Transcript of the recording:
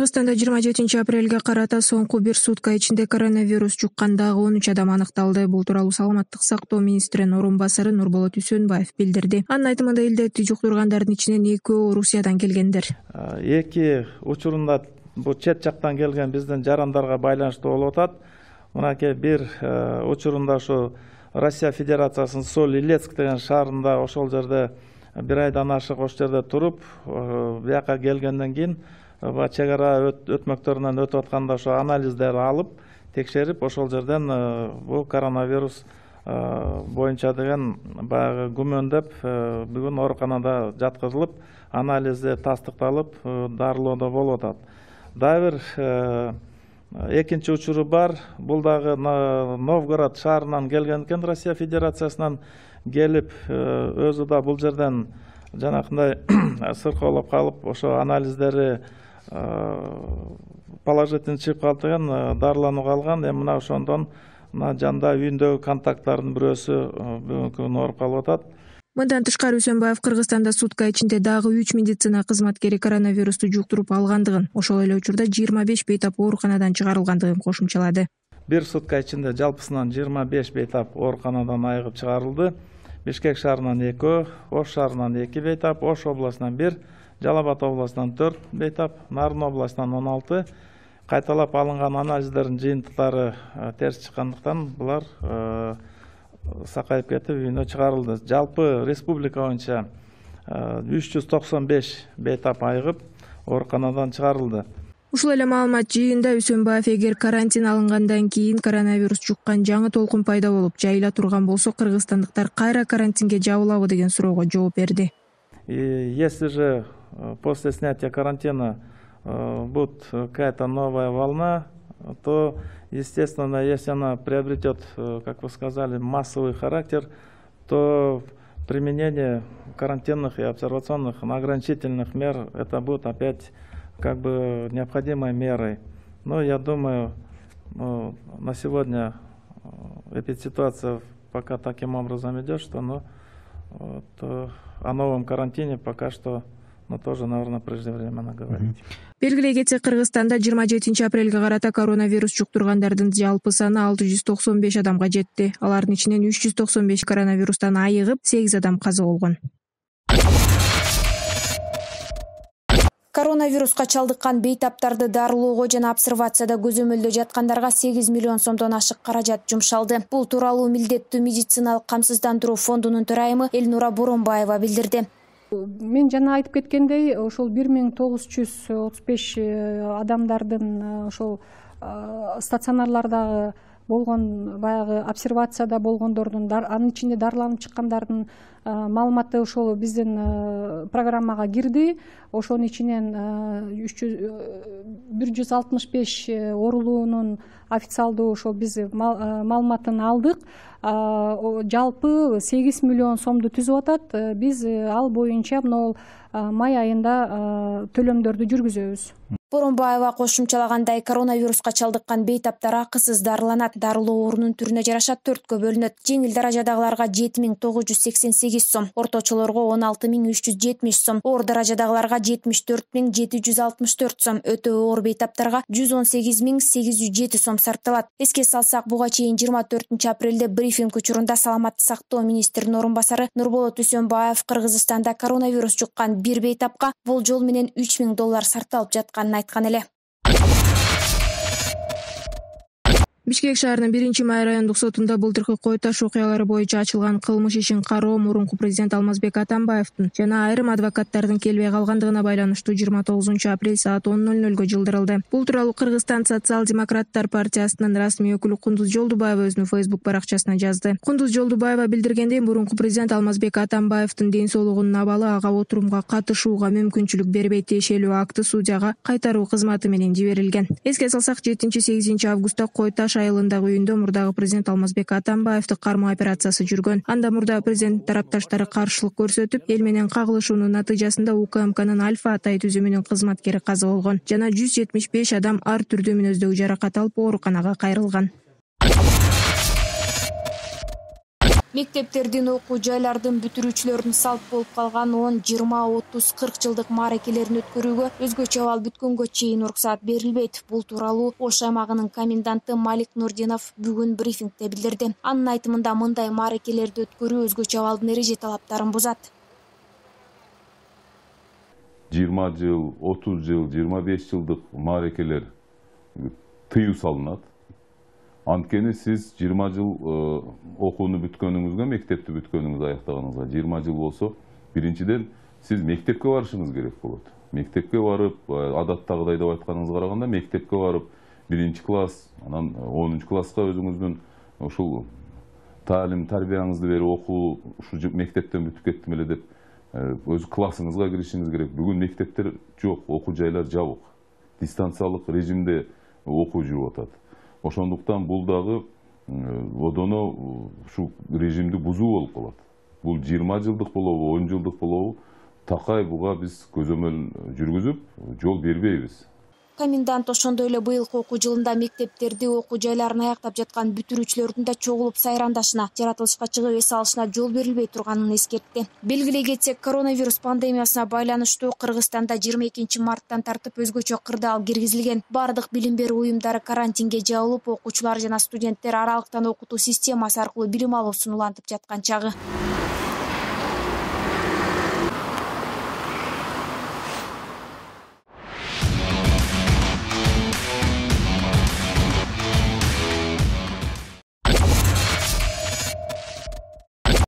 Кыргызстанда 27 апрелге карата соңку бир сутка ичинде коронавирус жуккан дагы 13 адам аныкталды. Бул тууралуу Саламаттык сактоо министринин орун басары Нурболот Үсөнбаев билдирди. Анын айтымында илдетти жуктургандардын ичинен 2 Русиядан келгендер. Эки учурунда бул чет жактан келген биздин жарандарга байланыштуу болуп атат. Мынакей бир учурунда ушу Россия Федерациясынын Соль-Илецк деген шаарында ошол жерде бир айдан ашык ошол жерде туруп, бияка келгенден кийин чек ара өтмөктөрүнөн өтүп атканда ошо анализдер алып, текшерип, ошол жерден бул коронавирус боюнча деген баягы күмөндөп, бүгүн ооруканада жаткызылып, анализи тастыкталып, дарылоодо болуп атат. Дагы бир экинчи учуру бар. Бул дагы Новгород шаарынан келген экен, Россия Федерациясынан келип, өзү да бул жерден жанакындай сыркоолоп калып, ошо анализдери положительный чыгып калып деген дарыланууга алган. Эми мына ошондон жанда үйүндөгү контакттардын бирөөсү бүгүнкү күнү ооруп калып атат. Мындан тышкары Үсөнбаев Кыргызстанда сутка ичинде дагы 3 медицина кызматкери коронавирусту жуктуруп алгандыгын, ошол эле учурда 25 бейтап ооруканадан чыгарылгандыгын кошумчалады. Бир сутка ичинде жалпысынан 25 бейтап ооруканадан айыгып чыгарылды. Бишкек шаарынан 2, Ош шаарынан 2 бейтап, Ош областынан 1, Жалал Абад областынан 4 бейтап, Нарын областынан 16. Кайталап алынган анализдердин жыйынтыктары терс чыккандыктан булар сакайып кетип үйүнө чыгарылды. Жалпы республика боюнча 395 бейтап айыгып ооруканадан чыгарылды. Ушул эле маалымат жыйында Үсөнбаев эгер карантин алынгандан кийин коронавирус жуккан жаңы толкун пайда болуп, жайыла турган болсо, кыргызстандыктар кайра карантинге жабылабы деген суроого жооп берди. Если же после снятия карантина будет какая-то новая волна, то, естественно, если она приобретет, как вы сказали, массовый характер, то применение карантинных и обсервационных ограничительных мер, это будет опять как бы необходимой мерой. Но я думаю, на сегодня эпидситуация пока таким образом идет, что о новом карантине пока что тоже, наверное, преждевременно говорить. Белгилей кетсек, Кыргызстанда 27 апрелге карата коронавирус жуктургандардын жалпы саны 695 адамга жетти. Алардын ичинен 395 коронавирустан айыгып, 8 адам каза болгон. Коронавируска чалдыккан бейтаптарды дарылоого жана обсервацияда көзөмөлдө жаткандарга 8 миллион сомдон ашык каражат жумшалды. Бул тууралуу Милдеттүү медициналык камсыздандыруу фондунун төрайымы Элнура Боронбаева билдирди. Мен жана айтып кеткендей, ошол 1935 адамдардын ошол стационарлардагы болгон, баягы обсервацияда болгондордун, анын ичинде дарыланып чыккандардын маалыматы ошол биздин программага кирди. Ошонун ичинен 165 оорулуунун официалдуу ошол биз маалыматын алдык. Жалпы 8 миллион сомду түзүп атат. Биз ал боюнча могул май айында төлөмдөрдү жүргүзөбүз. Боронбаева кошумчалагандай, коронавируска чалдыккан бейтаптар акысыз дарыланат. Дарылоо орунун түрүнө жараша 4кө бөлүнөт. Жеңил даражадагыларга 7988 сом, орточолорго 16370 сом, оор даражадагыларга 74764 сом, өтө оор бейтаптарга 118807 сом сарпталат. Эске салсак, буга чейин 24 апрелде брифинг учурунда Саламаттык сактоо министринин орун басары Нурболот Үсөнбаев Кыргызстанда коронавирус жуккан бир бейтапка болжол менен $3000 сарталып жатканын айткан эле. Бишкек шаарынын 1-май райондук сотунда былтыркы кой таш окуялары боюнча ачылган кылмыш ишин кароо мурунку президент Алмазбек Атамбаевдин жана айрым адвокаттардын келбей калгандыгына байланыштуу 29 апрель саат 10:00 жылдырылды. Бул тууралуу Кыргызстан социал-демократтар партиясынын расмий өкүлү Кундуз Жолдубаева өзүнүн Facebook баракчасына жазды. Кундуз Жолдубаева билдиргендей, мурунку президент Алмазбек Атамбаевдин ден соолугунун абалы ага отурумга катышууга мүмкүнчүлүк бербей, тиешелүү акты судьяга кайтаруу кызматы менен жиберилген. Эске салсак, 7-8 августта кой таш айылындагы үйүндө мурдагы президент Алмазбек Атамбаевди кармоо операциясы жүргөн. Анда мурда президент тарапташтары каршылык көрсөтүп, эл менен кагылышуунун натыйжасында УКМКнын Альфа Атай түзүмүнүн кызматкери каза болгон. Жана 175 адам ар түрдүү мүнөздөгү жаракат алып ооруканага кайрылган. Мектептердин, окуу жайлардын бүтүрүүчүлөрүнүн салт болуп калган 10, 20, 30, 40 жылдык мааракелерин өткөрүүгө өзгөчө абал бүткөнгө чейин уруксаат берилбейт. Бул тууралуу Ош аймагынын коменданты Малик Нурдинов бүгүн брифингде билдирди. Анын айтымында мындай мааракелерди өткөрүү өзгөчө абалдын эреже талаптарын бузат. 20 жыл, 30 жыл, 25 жылдык мааракелер тыюу салынат. Анткени сиз 20 жыл окууну бүткөнүңүзгө, мектепти бүткөнүңүз аяктаганыңызга 20 жыл болсо, биринчиден сиз мектепке барышыңыз керек болот. Мектепке барып, адаттагыдай деп айтканыңызга караганда, мектепке барып 1-класс, анан 10 класска өзүңүздүн ушул таалим, тарбияңызды берип, окуу ушу мектептен бүтүп кеттим эле деп өз классыңызга киришиңиз керек. Бүгүн мектептер жок, окуу жайлар жабык. Дистанциялык режимде окуу жүрүп атат. Ошондуктан бул дагы одоно ушу режимди бузуу болуп калат. Бул 20 жылдык болобу, 10 жылдык болобу, такай буга биз көзөмөл жүргүзүп, жол бербейбиз. Комендант ошондой эле быйылкы окуу жылында мектептерди, окуу жайларын аяктап жаткан бүтүрүүчүлөрдүн да чогулуп сайрандашына, жаратылышка чыгып эс алышына жол берилбей турганын эскертти. Белгилей кетсек, коронавирус пандемиясына байланыштуу Кыргызстанда 22 марттан тартып өзгөчө кырдаал киргизилген. Бардык билим берүү уюмдары карантинге жабылып, окуучулар жана студенттер аралыктан окутуу системасы аркылуу билим алуусун улантып жаткан чагы.